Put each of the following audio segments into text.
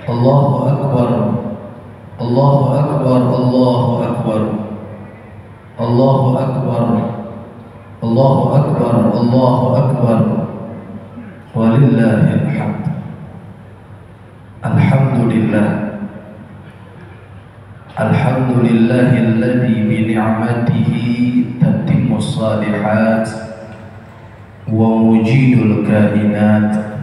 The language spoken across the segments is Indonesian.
Allahu Akbar, Allahu Akbar, Allahu Akbar, Allahu Akbar, Allahu Akbar, Allahu Akbar, walillahil hamd. Alhamdulillah, alhamdulillahilladzi bi ni'matihi tatimmus shalihat wa mujidul kainat.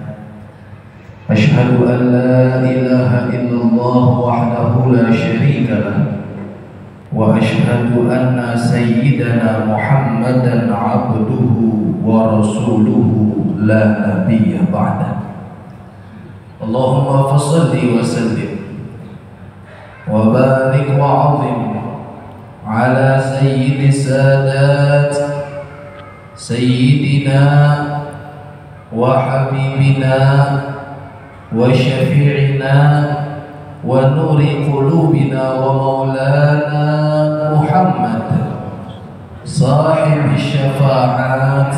Asyhadu an la ilaha illallah wahdahu la syarika lah, wa asyhadu anna sayyidana Muhammadan abduhu wa rasuluhu la nabiyya ba'da. Allahumma fassalli wa sallim wa barik wa azim ala sayyidi sadat sayyidina wa habibina wa syafi'ina wa nuri qulubina wa maulana Muhammad sahib syafa'at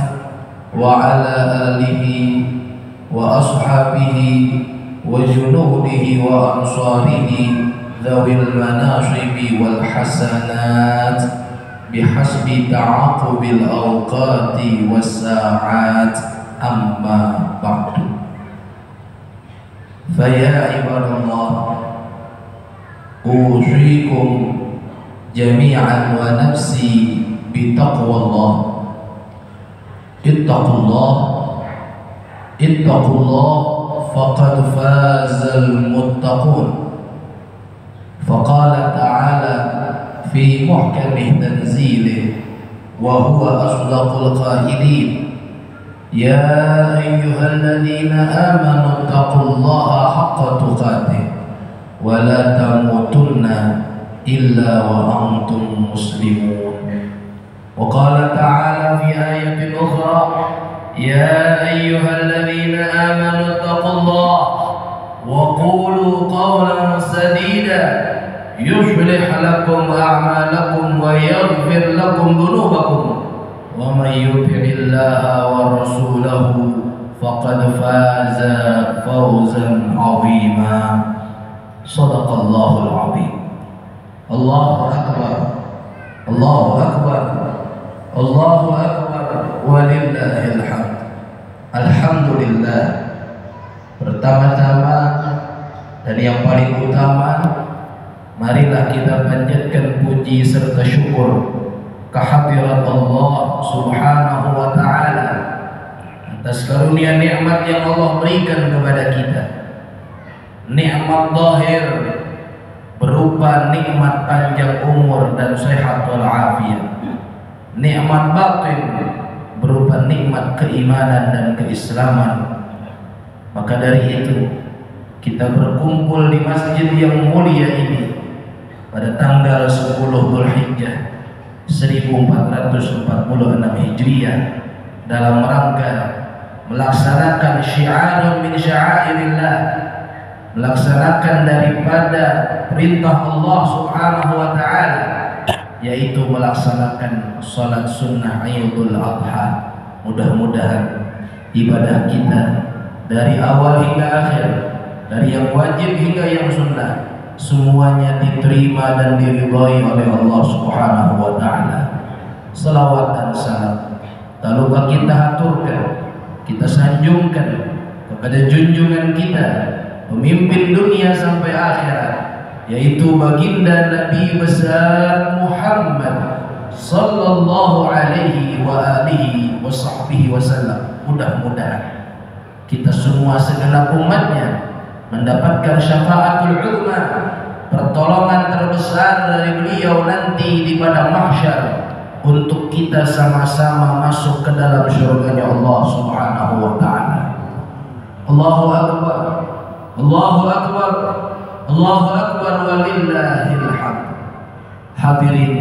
wa ala alihi wa ashabihi wa junudihi wa ansarihi dhawil manashibi wal hasanat bihasbi ta'aqubil awqati was sa'at, amma ba'du. Faya ibadallah, usikum jami'an wa nafsi bitaqwallah. Ittaqullah, ittaqullah faqad fazal muttaqun. Faqala ta'ala fi muhkamih tanzilih wa huwa asdaqul qailin. Ya ayyuhalladzina amanu taqullaha haqqa tuqatih wa la tamutunna illa wa antum muslimun. Wa qala ta'ala fi ayatin ukhra, ya ayyuhalladzina amanu taqullaha wa qulu qawlan sadida yuslih lakum a'malakum wa yaghfir lakum dhunubakum. Wa may yuti'illaha wa rasulahu faqad faza fawzan 'azima. Shadaqallahul 'azim. Allahu akbar, Allahu akbar, Allahu akbar, walillahil hamd. Alhamdulillah. Pertama-tama dan yang paling utama, marilah kita panjatkan puji serta syukur kehadirat Allah Subhanahu wa ta'ala atas karunia nikmat yang Allah berikan kepada kita. Nikmat zahir berupa nikmat panjang umur dan sehat wal afiat. Nikmat batin berupa nikmat keimanan dan keislaman. Maka dari itu kita berkumpul di masjid yang mulia ini pada tanggal 10 Dzulhijjah 1446 Hijriah dalam rangka melaksanakan syiarun min sya'airillah, melaksanakan daripada perintah Allah Subhanahu wa ta'ala, yaitu melaksanakan salat sunnah Idul Adha. Mudah-mudahan ibadah kita dari awal hingga akhir, dari yang wajib hingga yang sunnah, semuanya diterima dan diridhai oleh Allah Subhanahu wa ta'ala. Salawat dan salam tak lupa kita aturkan, kita sanjungkan kepada junjungan kita, pemimpin dunia sampai akhirat, yaitu baginda Nabi besar Muhammad sallallahu alaihi wa alihi wa sahbihi wasallam. Mudah-mudahan kita semua segenap umatnya mendapatkan syafaatul uzma, pertolongan terbesar dari beliau nanti di padang mahsyar, untuk kita sama-sama masuk ke dalam syurganya Allah Subhanahu wa ta'ala. Allahu akbar, Allahu akbar, Allahu akbar, walillahil hamd. Hadirin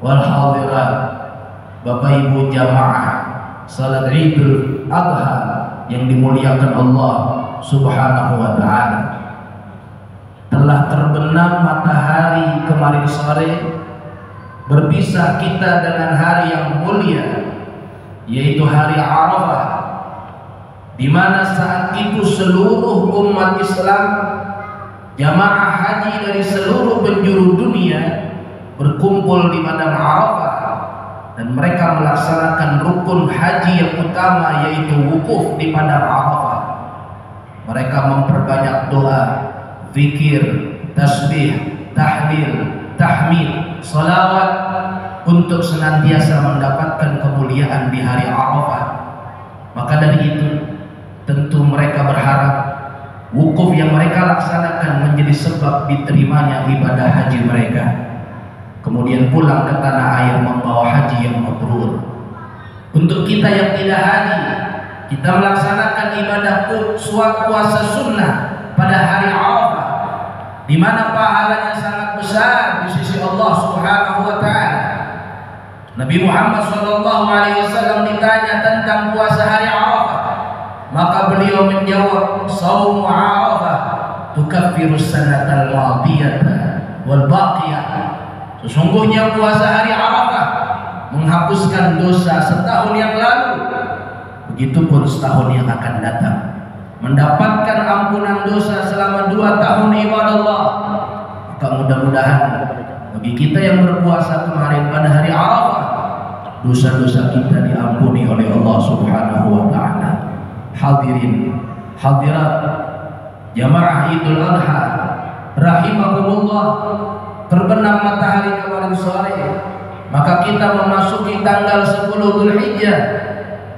wal hadirat, Bapak Ibu jamaah salat Idul Adha yang dimuliakan Allah Subhanahu wa ta'ala. Telah terbenam matahari kemarin sore, berpisah kita dengan hari yang mulia, yaitu hari Arafah, di mana saat itu seluruh umat Islam jamaah haji dari seluruh penjuru dunia berkumpul di Padang Arafah, dan mereka melaksanakan rukun haji yang utama, yaitu wukuf di Padang Arafah. Mereka memperbanyak doa, zikir, tasbih, tahlil, tahmid, salawat untuk senantiasa mendapatkan kemuliaan di hari Arafah. Maka dari itu tentu mereka berharap wukuf yang mereka laksanakan menjadi sebab diterimanya ibadah haji mereka, kemudian pulang ke tanah air membawa haji yang mabrur. Untuk kita yang tidak haji, kita melaksanakan ibadah puasa sunnah pada hari Arafah, di mana pahalanya sangat besar di sisi Allah Subhanahu wa taala. Nabi Muhammad SAW ditanya tentang puasa hari Arafah, maka beliau menjawab, "Shaum Arafah tukaffiru sanatal madiyata wal baqiyah." Sesungguhnya puasa hari Arafah menghapuskan dosa setahun yang lalu, begitupun setahun yang akan datang. Mendapatkan ampunan dosa selama 2 tahun ibadah Allah. Maka mudah-mudahan bagi kita yang berpuasa kemarin pada hari Arafah, dosa-dosa kita diampuni oleh Allah Subhanahu wa taala. Hadirin, hadirat, jamaah Idul Adha rahimakumullah, terbenam matahari kemarin sore, maka kita memasuki tanggal 10 Dzulhijjah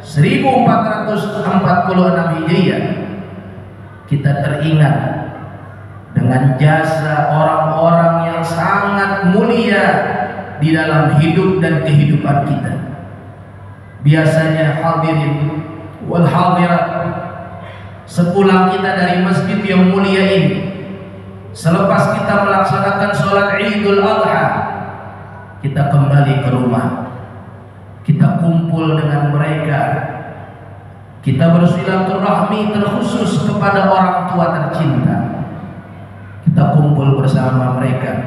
1446 Hijriah. Kita teringat dengan jasa orang-orang yang sangat mulia di dalam hidup dan kehidupan kita. Biasanya hadirin wal hadirat, sepulang kita dari masjid yang mulia ini, selepas kita melaksanakan sholat Idul Adha, kita kembali ke rumah, kita kumpul dengan mereka, kita bersilaturahmi terkhusus kepada orang tua tercinta, kita kumpul bersama mereka,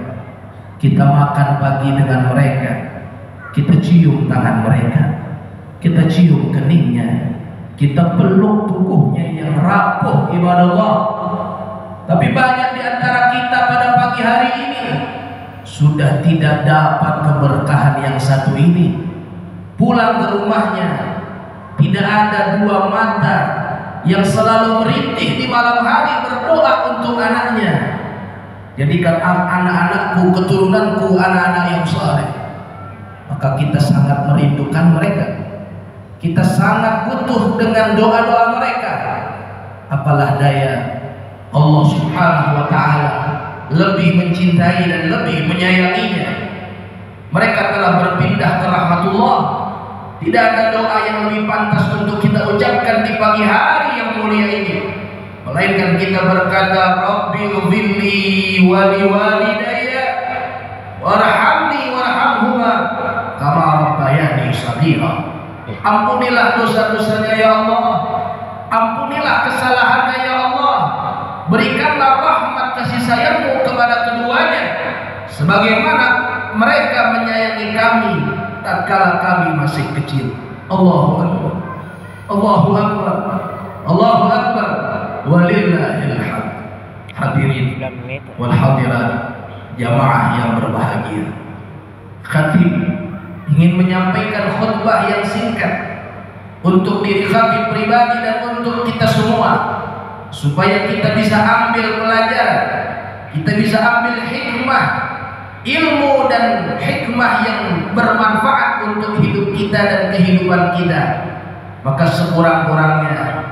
kita makan pagi dengan mereka, kita cium tangan mereka, kita cium keningnya, kita peluk tubuhnya yang rapuh ibadah Allah. Tapi banyak di antara kita pada pagi hari ini sudah tidak dapat keberkahan yang satu ini. Pulang ke rumahnya tidak ada 2 mata yang selalu merintih di malam hari berdoa untuk anaknya. Jadikan anak-anakku, keturunanku, anak-anak yang saleh. Maka kita sangat merindukan mereka. Kita sangat butuh dengan doa-doa mereka. Apalah daya, Allah Subhanahu wa taala lebih mencintai dan lebih menyayanginya. Mereka telah berpindah ke rahmatullah. Tidak ada doa yang lebih pantas untuk kita ucapkan di pagi hari yang mulia ini, melainkan kita berkata, Rabbighfirli wa liwalidayya warhamni warhamhuma kama rabbayani shaghira. Ampunilah dosa-dosanya ya Allah, ampunilah kesalahannya ya Allah, berikanlah rahmat kasih sayangmu kepada keduanya sebagaimana mereka menyayangi kami tatkala kami masih kecil. Allahu Akbar, Allahu Akbar, Allahu Akbar, walillahil hamd. Hadirin wal hadirat, jamaah yang berbahagia, khatib ingin menyampaikan khutbah yang singkat untuk diri khatib pribadi dan untuk kita semua, supaya kita bisa ambil pelajaran, kita bisa ambil hikmah, ilmu dan hikmah yang bermanfaat untuk hidup kita dan kehidupan kita. Maka sekurang-kurangnya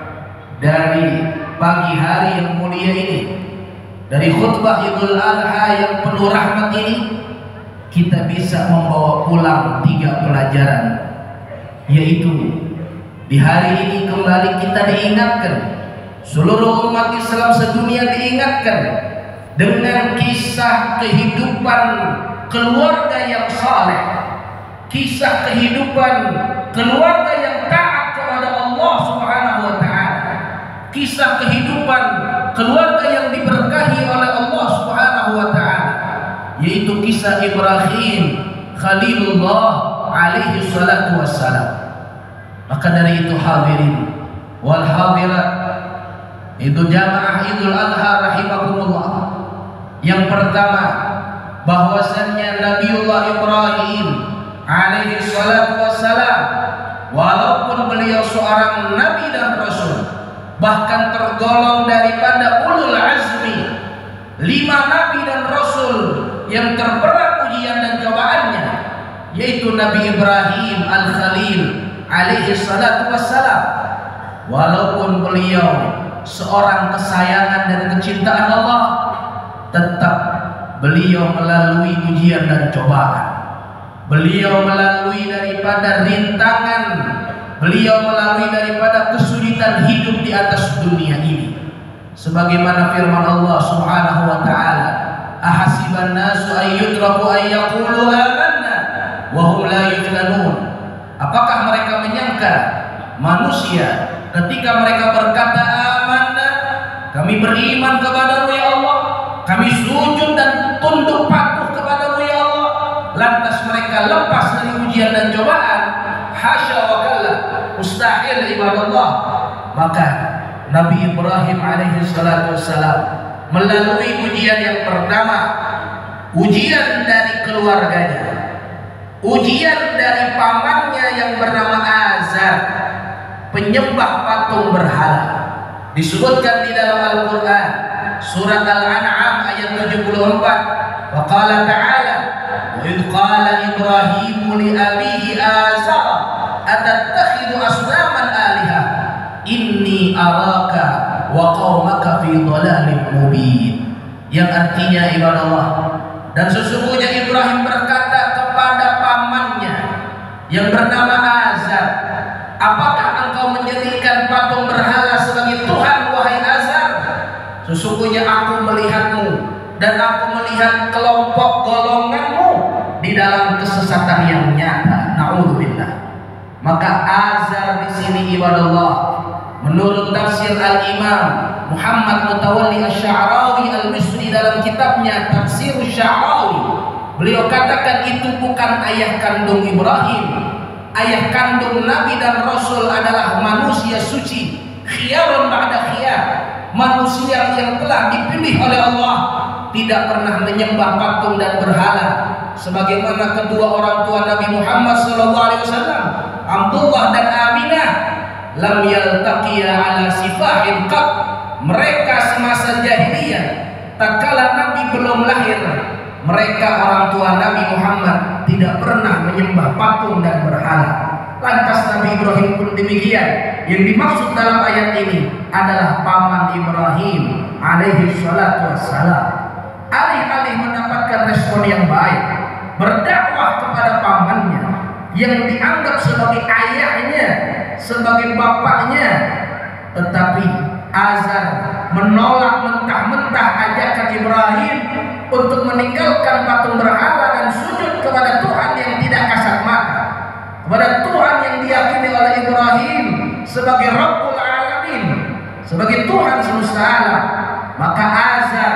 dari pagi hari yang mulia ini, dari khutbah Idul Adha yang penuh rahmat ini, kita bisa membawa pulang 3 pelajaran, yaitu di hari ini kembali kita diingatkan, seluruh umat Islam sedunia diingatkan dengan kisah kehidupan keluarga yang saleh, kisah kehidupan keluarga yang taat kepada Allah Subhanahu wa taala, kisah kehidupan keluarga yang diberkahi oleh Allah Subhanahu wa taala, yaitu kisah Ibrahim Khalilullah alaihi salatu wassalam. Maka dari itu hadirin wal hadirat, itu jamaah Idul Adha rahimakumullah, Yang pertama, bahwasannya Nabiullah Ibrahim alaihi salatu wassalam, walaupun beliau seorang nabi dan rasul, bahkan tergolong daripada ulul azmi, 5 nabi dan rasul yang terberat ujian dan cobaannya, yaitu Nabi Ibrahim al-Khalil alaihi salatu wassalam. Walaupun beliau seorang kesayangan dan kecintaan Allah, tetap beliau melalui ujian dan cobaan. Beliau melalui daripada rintangan, beliau melalui daripada kesulitan hidup di atas dunia ini. Sebagaimana firman Allah Subhanahu wa taala, ahasiban nasu ay yutraku ay yaqulu amanna wa hum la yuftanun. Apakah mereka menyangka manusia ketika mereka berkata amanna, kami beriman kepadamu ya Allah, kami sujud dan tunduk patuh kepadamu ya Allah, lantas mereka lepas dari ujian dan cobaan? Hasya wa kalla, mustahil ibadallah. Maka Nabi Ibrahim alaihi salatu wassalam melalui ujian yang pertama, ujian dari keluarganya, ujian dari pamannya yang bernama Azar, penyembah patung berhala. Disebutkan di dalam Al-Quran surat Al-An'am ayat 74, wa qala ta'ala, wa idh qala Ibrahimu li abihi Azar atattakhidhu asnaman alihah inni araka wa qaumaka fi dhalalin mubin. Yang artinya ibadallah, dan sesungguhnya Ibrahim berkata kepada pamannya yang bernama Azar, apakah engkau menjadikan patung berhala sebagai Tuhan wahai Azar? Sesungguhnya aku melihatmu dan aku melihat kelompok golonganmu di dalam kesesatan yang nyata. Na'udzubillah. Maka Azar di sini ibadallah, menurut tafsir Al-Imam Muhammad Mutawalli Asy-Sya'rawi Al-Misri dalam kitabnya Tafsir Sya'rawi, beliau katakan itu bukan ayah kandung Ibrahim. Ayah kandung Nabi dan Rasul adalah manusia suci, khiyarun ba'da khiyar, manusia yang telah dipilih oleh Allah, tidak pernah menyembah patung dan berhala, sebagaimana kedua orang tua Nabi Muhammad SAW, Abdullah dan Aminah, lam yaltaqiya ala sifahin qat. Mereka semasa jahiliyah, tatkala Nabi belum lahir, mereka orang tua Nabi Muhammad tidak pernah menyembah patung dan berhala. Lantas Nabi Ibrahim pun demikian. Yang dimaksud dalam ayat ini adalah paman Ibrahim alaihi salatu wassalam. Alih-alih mendapatkan respon yang baik, berdakwah kepada pamannya yang dianggap sebagai ayahnya, sebagai bapaknya, tetapi Azar menolak mentah-mentah ajakan Ibrahim untuk meninggalkan patung berhala dan sujud kepada Tuhan yang tidak kasat mata, kepada Tuhan yang diyakini oleh Ibrahim sebagai Rabbul Alamin, sebagai Tuhan semesta alam. Maka Azar,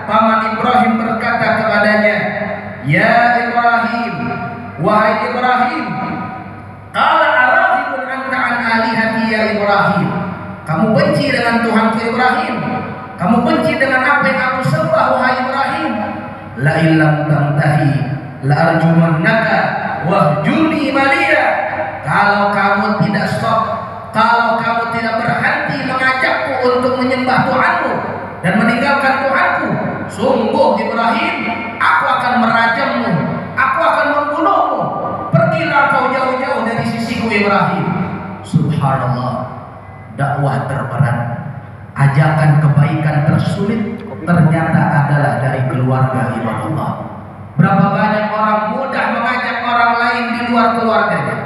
paman Ibrahim, berkata kepadanya, ya Ibrahim, wahai Ibrahim, qala araghibun anta an alihati ya Ibrahim, kamu benci dengan Tuhanku Ibrahim, kamu benci dengan apa yang aku sembah wahai Ibrahim. La illam tantahi la arjumannaka wahjuni maliya. Kalau kamu tidak stop, kalau kamu tidak berhenti mengajakku untuk menyembah Tuhanmu dan meninggalkan Tuhanku, sungguh Ibrahim, aku akan merajammu, aku akan membunuhmu. Pergilah kau jauh-jauh dari sisiku Ibrahim. Subhanallah, dakwah terberat, ajakan kebaikan tersulit ternyata adalah dari keluarga ibadallah. Berapa banyak orang mudah mengajak orang lain di luar keluarganya,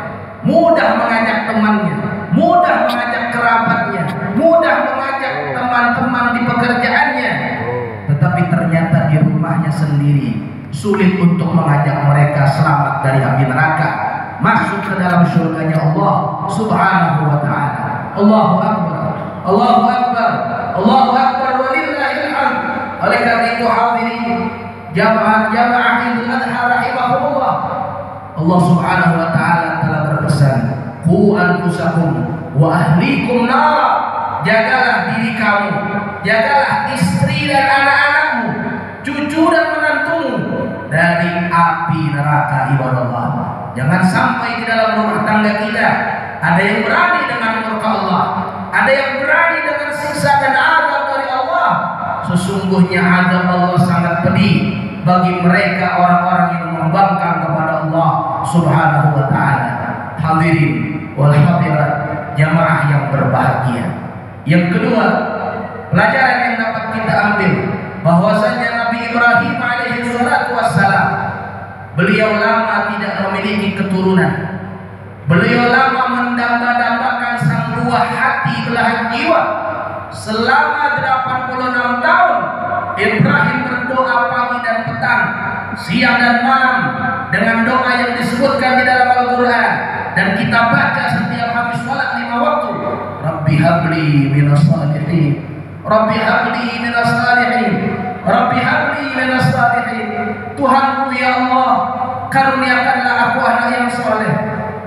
mudah mengajak temannya, mudah mengajak kerabatnya, mudah mengajak teman-teman di pekerjaannya, tetapi ternyata di rumahnya sendiri sulit untuk mengajak mereka selamat dari api neraka, masuk ke dalam surganya Allah Subhanahu wa ta'ala. Allahu Akbar, Allahu Akbar, Allahu Akbar, walillahil hamd. Oleh karena itu hadirin jamaah Idul Adha rahimahullah, Allah Subhanahu wa ta'ala telah berpesan, qu anfusakum wa ahlikum nar. Jagalah diri kamu, jagalah istri dan anak-anakmu, cucu api neraka ibadallah. Jangan sampai di dalam rumah tangga kita ada yang berani dengan murka Allah, ada yang berani dengan siksa dan azab dari Allah. Sesungguhnya azab Allah sangat pedih bagi mereka orang-orang yang membangkang kepada Allah Subhanahu wa taala. Hadirin wal hadirat, jamaah yang berbahagia. Yang kedua, pelajaran yang dapat kita ambil bahwasanya Nabi Ibrahim alaihi salatu wassalam, beliau lama tidak memiliki keturunan. Beliau lama mendamba-dambakan sang buah hati belahan jiwa. Selama 86 tahun Ibrahim berdoa pagi dan petang, siang dan malam dengan doa yang disebutkan di dalam Al-Quran dan kita baca setiap habis sholat 5 waktu. Rabbi habli minas salihin, Rabbi habli minas salihin, Rabbi habli minas salihin. Tuhanku ya Allah, karuniakanlah aku anak yang soleh,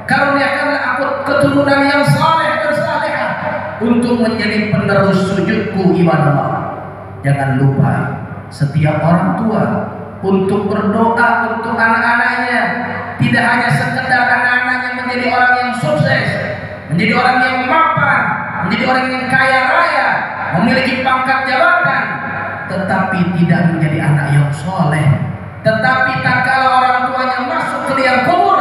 karuniakanlah aku keturunan yang saleh dan salehah untuk menjadi penerus sujudku ibadah. Jangan lupa setiap orang tua untuk berdoa untuk anak-anaknya, tidak hanya sekedar anak-anaknya menjadi orang yang sukses, menjadi orang yang mapan, menjadi orang yang kaya raya, memiliki pangkat jabatan, tetapi tidak menjadi anak yang soleh. Tetapi tak kala orang tuanya masuk ke liang kubur,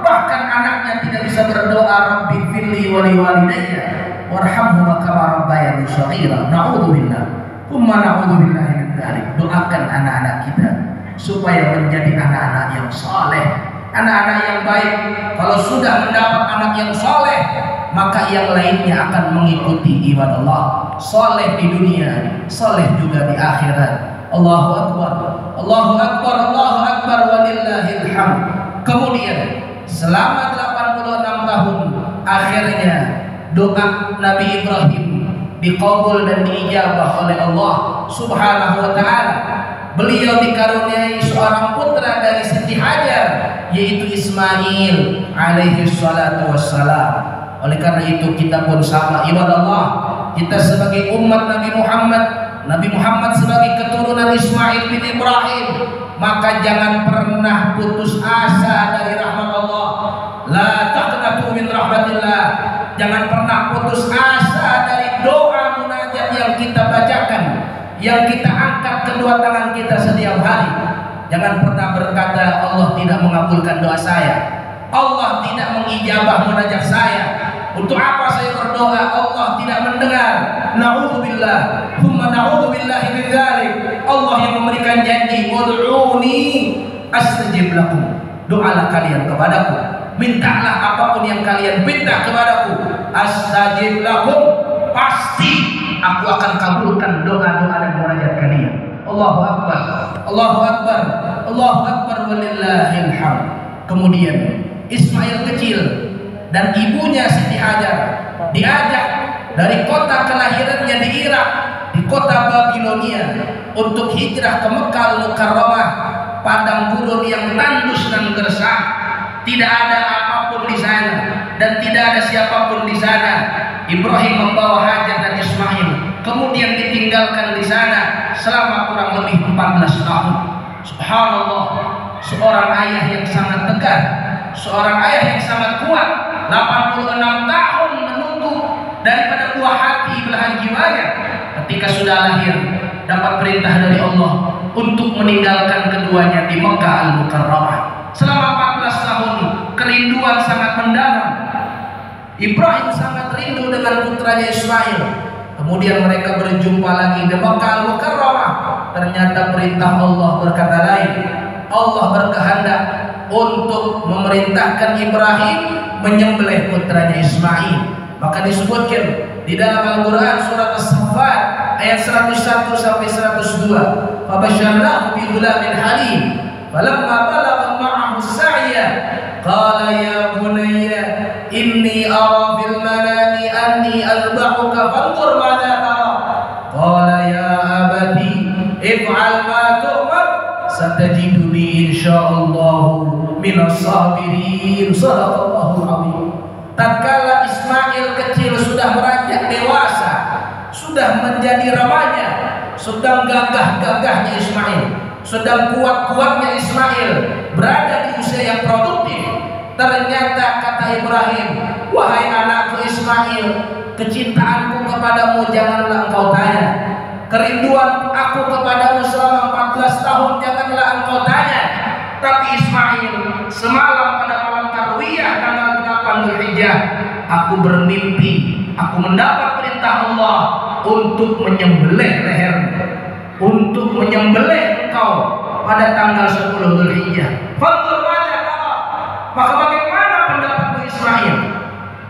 bahkan anaknya tidak bisa berdoa, Rabbi firli wali walidayya warhamhuma kama rabbayani shaghira. Na'udzubillah, umma na'udzubillah min dzalik. Doakan anak-anak kita supaya menjadi anak-anak yang soleh, anak-anak yang baik. Kalau sudah mendapat anak yang soleh, maka yang lainnya akan mengikuti ibadah Allah. Soleh di dunia, soleh juga di akhirat. Allahu Akbar, Allahu Akbar, Allahu Akbar, walillahil hamd. Kemudian selama 86 tahun akhirnya doa Nabi Ibrahim dikabul dan diijabah oleh Allah Subhanahu wa taala. Beliau dikaruniai seorang putra dari Siti Hajar, yaitu Ismail alaihi salatu wassalam. Oleh karena itu kita pun sama ibadah Allah. Kita sebagai umat Nabi Muhammad sebagai keturunan Ismail bin Ibrahim, maka jangan pernah putus asa dari rahmat Allah. La taqnatu min rahmatillah. Jangan pernah putus asa dari doa munajat yang kita bacakan, yang kita angkat kedua tangan kita setiap hari. Jangan pernah berkata Allah tidak mengabulkan doa saya, Allah tidak mengijabah munajat saya. Untuk apa saya berdoa Allah tidak mendengar? Na'udzubillah, thumma na'udzubillahi min dzalik. Allah yang memberikan janji, ud'uni astajib lakum. Doalah kalian kepadaku, mintalah apapun yang kalian minta kepadaku, astajib lakum, pasti aku akan kabulkan doa-doa dan munajat kalian. Allahu Akbar, Allahu Akbar, Allahu Akbar, walillahil hamd. Kemudian Ismail kecil dan ibunya Siti Hajar diajak dari kota kelahirannya di Irak, di kota Babilonia, untuk hijrah ke Mekah Al-Mukarramah, padang gurun yang tandus dan gersang. Tidak ada apapun di sana dan tidak ada siapapun di sana. Ibrahim membawa Hajar dan Ismail, kemudian ditinggalkan di sana selama kurang lebih 14 tahun. Subhanallah, seorang ayah yang sangat tegar, seorang ayah yang sangat kuat. 86 tahun menunggu daripada buah hati belahan jiwanya. Ketika sudah lahir, dapat perintah dari Allah untuk meninggalkan keduanya di Mekah Al-Mukarramah. Selama 14 tahun kerinduan sangat mendalam. Ibrahim sangat rindu dengan putranya Ismail. Kemudian mereka berjumpa lagi di Mekah Al-Mukarramah. Ternyata perintah Allah berkata lain. Allah berkehendak untuk memerintahkan Ibrahim menyembelih putranya Ismail. Maka disebutkan di dalam Al-Quran surat As-Saffat ayat 101 sampai 102. Fabasyarnahu bi ghulamin halim. Falamma balagha ma'ahu as-sa'ya qala ya bunayya inni ara fil manami anni azbahuka fanzur madza tara. Qala ya abati if'al ma tu'mar satajiduni insyaallah minas sabirin. Shadaqallahul azim. Tatkala Ismail kecil sudah beranjak dewasa, sudah menjadi remaja, sedang gagah-gagahnya Ismail, sedang kuat-kuatnya Ismail, berada di usia yang produktif. Ternyata kata Ibrahim, wahai anakku Ismail, kecintaanku kepadamu janganlah engkau tanya, kerinduan aku kepadamu selama 14 tahun janganlah engkau tanya. Tapi Ismail, semalam pada malam tarwiyah tanggal 8 Dzulhijjah, aku bermimpi, aku mendapat perintah Allah untuk menyembelih lehermu, untuk menyembelih engkau pada tanggal 10 Dzulhijjah. Maka bagaimana pendapatmu Ismail?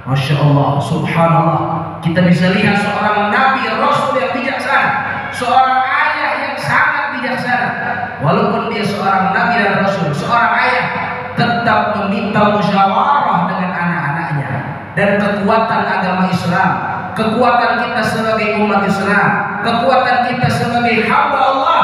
Masya Allah, subhanallah. Kita bisa lihat seorang nabi rasul yang bijaksana, seorang ayah yang sangat bijaksana. Walaupun dia seorang nabi dan rasul, seorang ayah tetap meminta musyawarah dengan anak-anaknya. Dan kekuatan agama Islam, kekuatan kita sebagai umat Islam, kekuatan kita sebagai hamba Allah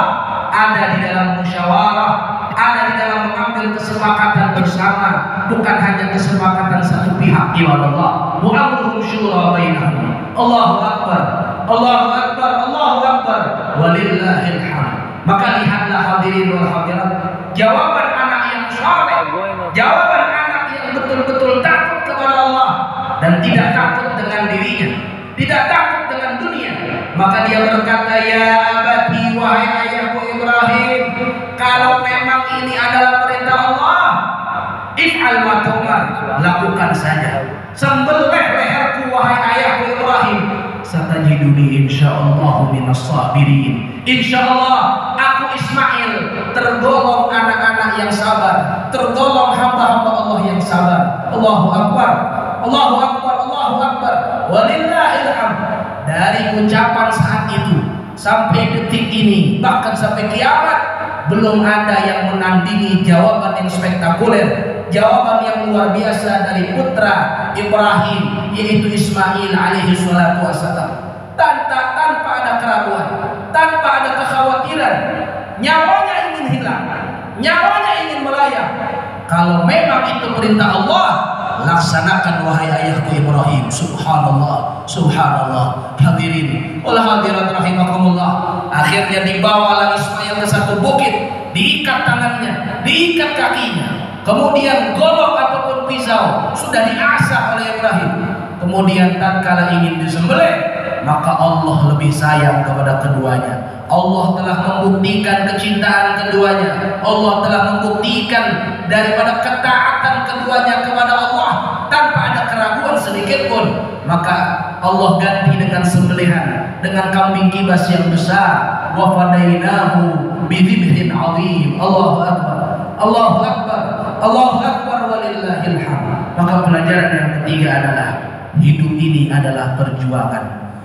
ada di dalam musyawarah, ada di dalam mengambil kesepakatan bersama, bukan hanya kesepakatan satu pihak. Allah wa amruhum syura bainahum. Allahu akbar, Allahu akbar, Allahu akbar, walillahil hamd. Maka lihatlah hadirin wal hadirat, jawaban anak yang saleh, jawaban anak yang betul-betul takut kepada Allah dan tidak takut dengan dirinya, tidak takut dengan dunia. Maka dia berkata, ya abati, wahai ayahku Ibrahim, kalau memang ini adalah perintah Allah, if'al ma tu'mar, lakukan saja, sembelih leherku wahai ayahku Ibrahim, satajiduni insyaallah minas sabirin. Insyaallah aku Ismail tergolong anak-anak yang sabar, tergolong hamba-hamba Allah yang sabar. Allahu akbar, Allahu akbar, Allahu akbar, walillahil hamd. Dari ucapan saat itu sampai detik ini, bahkan sampai kiamat, belum ada yang menandingi jawaban yang spektakuler, jawaban yang luar biasa dari putra Ibrahim, yaitu Ismail alaihi salatu wassalam. Tanpa ada keraguan, tanpa ada kekhawatiran, nyawanya ingin hilang, nyawanya ingin melayang. Kalau memang itu perintah Allah, laksanakan wahai ayahku Ibrahim. Subhanallah, subhanallah. Hadirin wal hadirat rahimakumullah. Akhirnya dibawalah Ismail ke satu bukit, diikat tangannya, diikat kakinya, kemudian golok ataupun pisau sudah diasah oleh Ibrahim. Kemudian tatkala ingin disembelih, maka Allah lebih sayang kepada keduanya. Allah telah membuktikan kecintaan keduanya. Allah telah membuktikan daripada ketaatan keduanya kepada Allah tanpa ada keraguan sedikit pun. Maka Allah ganti dengan sembelihan, dengan kambing kibas yang besar. Wa fadainahu bidzibhin azim. Allahu akbar, Allahu akbar, Allahu akbar, walillahil hamd. Maka pelajaran yang ketiga adalah hidup ini adalah perjuangan.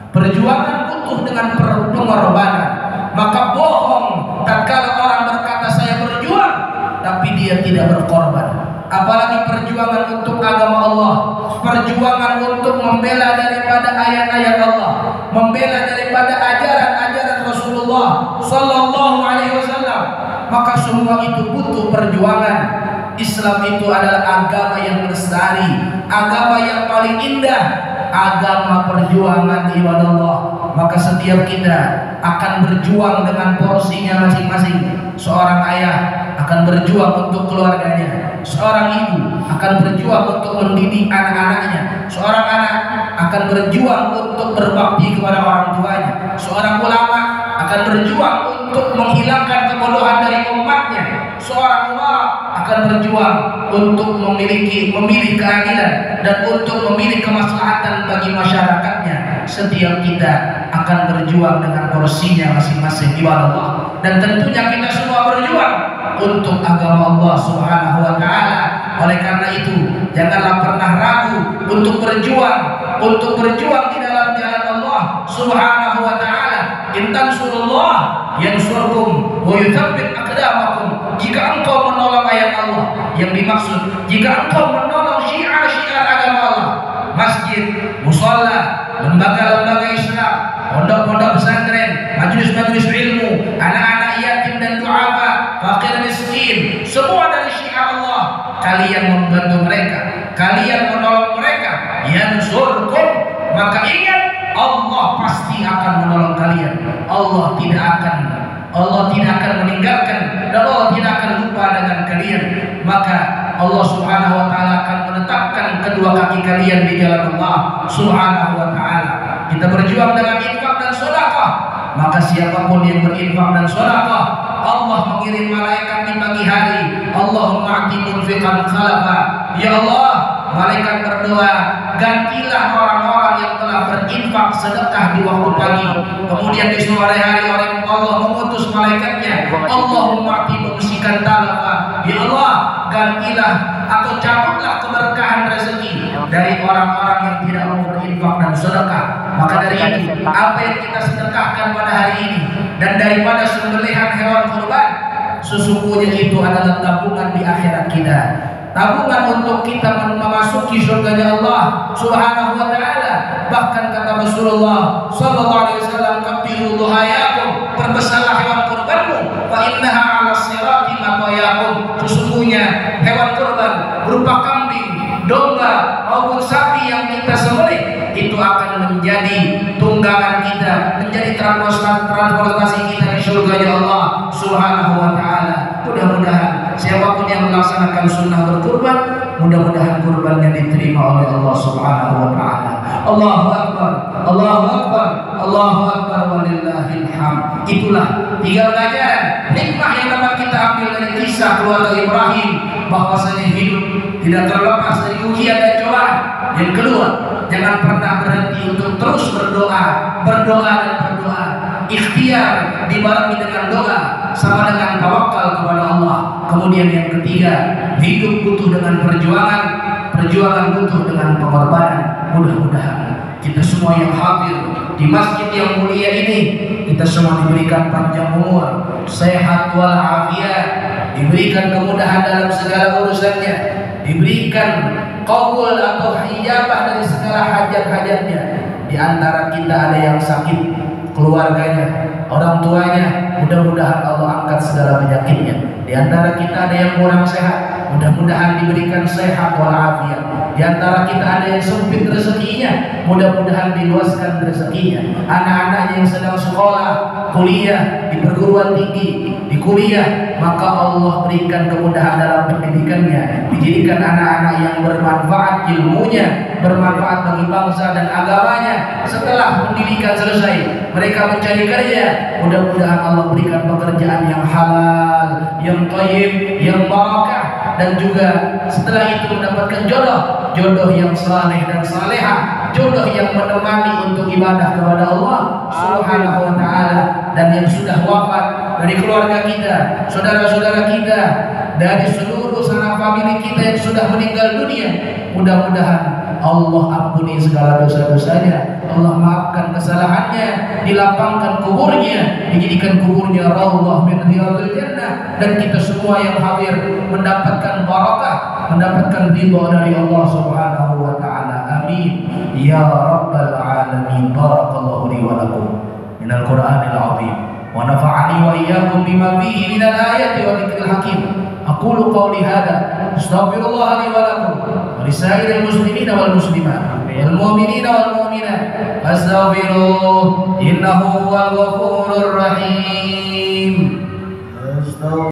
Perjuangan butuh dengan pengorbanan. Maka bohong tatkala orang berkata saya berjuang tapi dia tidak berkorban. Apalagi perjuangan untuk agama Allah, perjuangan untuk membela daripada ayat-ayat Allah, membela daripada ajaran-ajaran Rasulullah sallallahu alaihi wasallam. Maka semua itu butuh perjuangan. Islam itu adalah agama yang lestari, agama yang paling indah, agama perjuangan ibadah Allah. Maka setiap kita akan berjuang dengan porsinya masing-masing. Seorang ayah akan berjuang untuk keluarganya, seorang ibu akan berjuang untuk mendidik anak-anaknya, seorang anak akan berjuang untuk berbakti kepada orang tuanya, seorang ulama akan berjuang untuk menghilangkan kebodohan dari umatnya, seorang ulama akan berjuang untuk memilih keadilan dan untuk memilih kemaslahatan bagi masyarakatnya. Setiap kita akan berjuang dengan porsinya masing-masing ibadah Allah, dan tentunya kita semua berjuang untuk agama Allah Subhanahu wa taala. Oleh karena itu, janganlah pernah ragu untuk berjuang di dalam jalan Allah Subhanahu wa taala. In tansurullah yansurkum wa yutsabbit aqdamakum. Jika engkau menolong ayat Allah, yang dimaksud jika engkau menolong syiar-syiar agama Allah, masjid, musalla, lembaga-lembaga Islam, pondok-pondok pesantren, majelis-majelis ilmu, anak-anak yatim dan duafa, fakir miskin, semua dari syiar Allah. Kalian membantu mereka, kalian menolong mereka, yansurkum, maka ingat Allah pasti akan menolong kalian. Allah tidak akan Allah tidak akan meninggalkan dan Allah tidak akan lupa dengan kalian. Maka Allah Subhanahu wa taala akan menetapkan kedua kaki kalian di jalan Allah Subhanahu wa taala. Kita berjuang dengan infak dan sedekah. Maka siapapun yang berinfak dan sedekah, Allah mengirim malaikat di pagi hari. Allahumma ati munfiqan khalafa. Ya Allah, malaikat berdoa, gantilah orang-orang yang telah berinfak sedekah di waktu pagi. Kemudian di sore hari Allah mengutus malaikatnya, Allahumma ati mumsikan talafa. Ya Allah, gantilah atau cabutlah keberkahan rezeki dari orang-orang yang tidak mau berinfak dan sedekah. Maka dari itu, apa yang kita sedekahkan pada hari ini dan daripada sembelihan hewan kurban, sesungguhnya itu adalah tabungan di akhirat kita. Tabungan untuk kita memasuki surganya Allah Subhanahu wa taala. Bahkan kata Rasulullah sallallahu alaihi wasallam, "Kabiru duhayakum," perbesarlah hewan kurbanmu, fa innaha 'ala sirati maqayakum. Sesungguhnya hewan kurban berupa kambing, domba maupun sapi yang kita sembelih itu akan menjadi tunggangan kita, menjadi transportasi kita di surganya Allah Subhanahu wa taala. Mudah-mudahan siapapun yang melaksanakan sunnah berkurban, mudah-mudahan kurbannya diterima oleh Allah Subhanahu wa taala. Allahu akbar, Allahu akbar, Allahu akbar walillahil hamd. Itulah tiga pelajaran hikmah yang dapat kita ambil dari kisah keluarga Ibrahim, bahwasanya hidup tidak terlepas dari ujian dan cobaan. Yang kedua, jangan pernah berhenti untuk terus berdoa, berdoa dan berdoa. Ikhtiar dibarengi dengan doa sama dengan tawakal kepada Allah. Kemudian yang ketiga, hidup butuh dengan perjuangan, perjuangan butuh dengan pengorbanan. Mudah-mudahan kita semua yang hadir di masjid yang mulia ini, kita semua diberikan panjang umur, sehat walafiat, diberikan kemudahan dalam segala urusannya, diberikan qabul atau hijabah dari segala hajat-hajatnya. Di antara kita ada yang sakit, keluarganya, orang tuanya, mudah-mudahan Allah angkat segala penyakitnya. Di antara kita ada yang kurang sehat, mudah-mudahan diberikan sehat walafiat. Di antara kita ada yang sempit rezekinya, mudah-mudahan diluaskan rezekinya. Anak-anaknya yang sedang sekolah, kuliah di perguruan tinggi, di kuliah, maka Allah berikan kemudahan dalam pendidikannya, dijadikan anak-anak yang bermanfaat ilmunya, bermanfaat bagi bangsa dan agamanya. Setelah pendidikan selesai, mereka mencari kerja, mudah-mudahan Allah berikan pekerjaan yang halal, yang thayyib, yang barakah, dan juga setelah itu mendapatkan jodoh yang saleh dan salehah, jodoh yang menemani untuk ibadah kepada Allah Subhanahu wa taala. Dan yang sudah wafat dari keluarga kita, saudara-saudara kita, dari seluruh sanak famili kita yang sudah meninggal dunia, mudah-mudahan Allah ampuni segala dosa-dosanya, Allah maafkan kesalahannya, dilapangkan kuburnya, dijadikan kuburnya raudhah min riyadil jannah, dan kita semua yang hadir mendapatkan barakah, mendapatkan ridha dari Allah Subhanahu wa taala. Amin ya rabbal alamin. Barakallahu li wa lakum minal Qur'anil azim wa nafa'ani wa iyyakum bima fihi minal ayati wa dzikril hakim. Aqulu qawli hadza astaghfirullah li wa lakum wa lisairil muslimina wal muslimat wal mu'minina wal mu'minat fastaghfiruhu innahu huwal ghafurur rahim.